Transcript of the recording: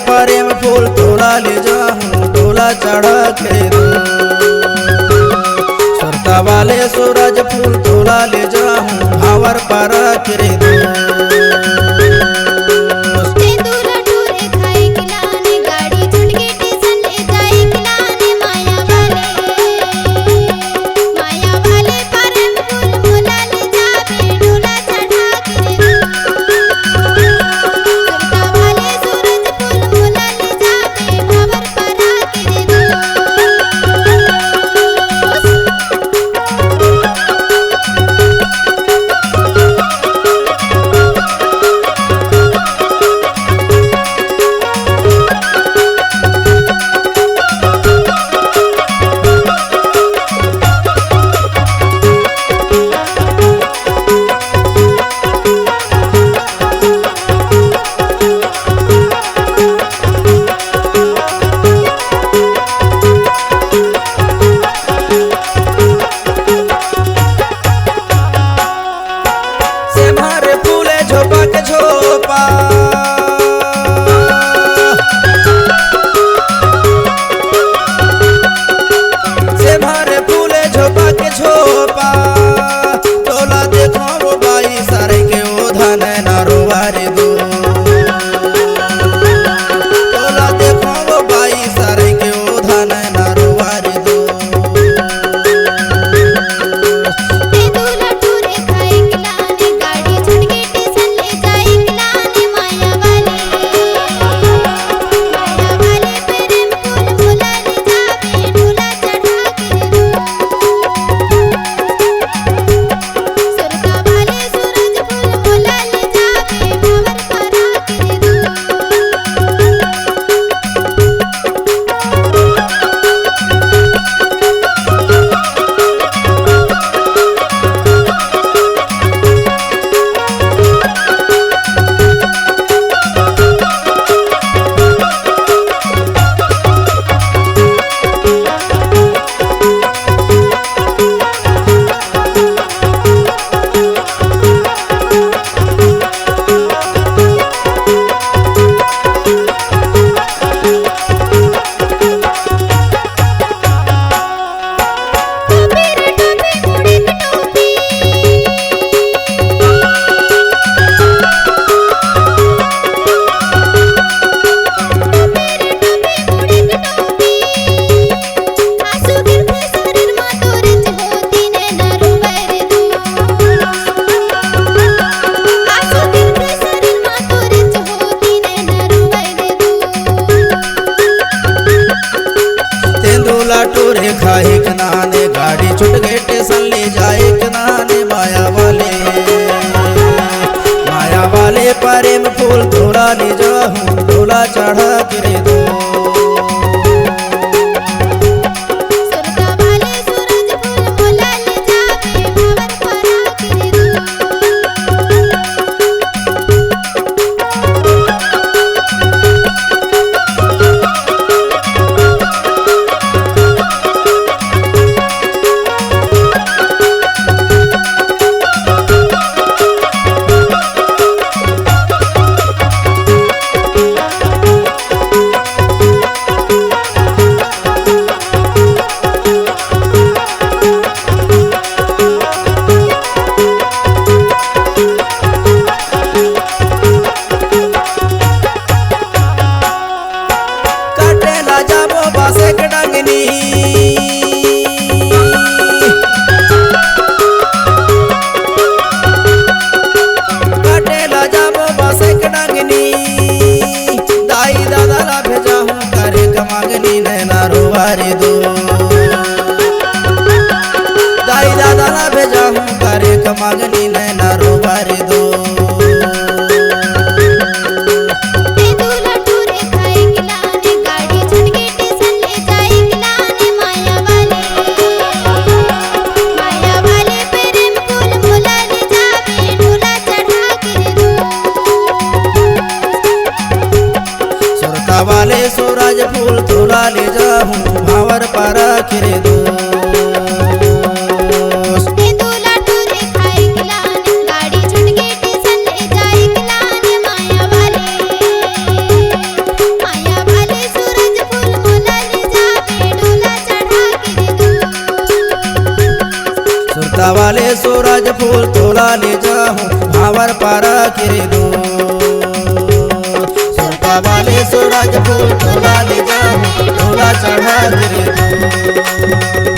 प्रेम फूल तोला ले जाऊं तोला चढ़ा के दो। सुरता वाले सूरज फूल तोला ले जाऊं भावर पर के दो। टूरे खाए कनाने गाड़ी छुट गए टेशन ले जाए कनाने माया वाले प्रेम फूल तोला ले जाऊं तोला चढ़ा के दो। दाई दादा ना भेजा हूँ करे कमागनी नैना रोबार दो। वाले सूरज फूल तोला ले जाऊं भावर पर खिरे दो। महावर पारा गिरे दो सुरपा वाले सूरज फूल तोला ले जाऊं, तोला चढ़ा गिरे दो।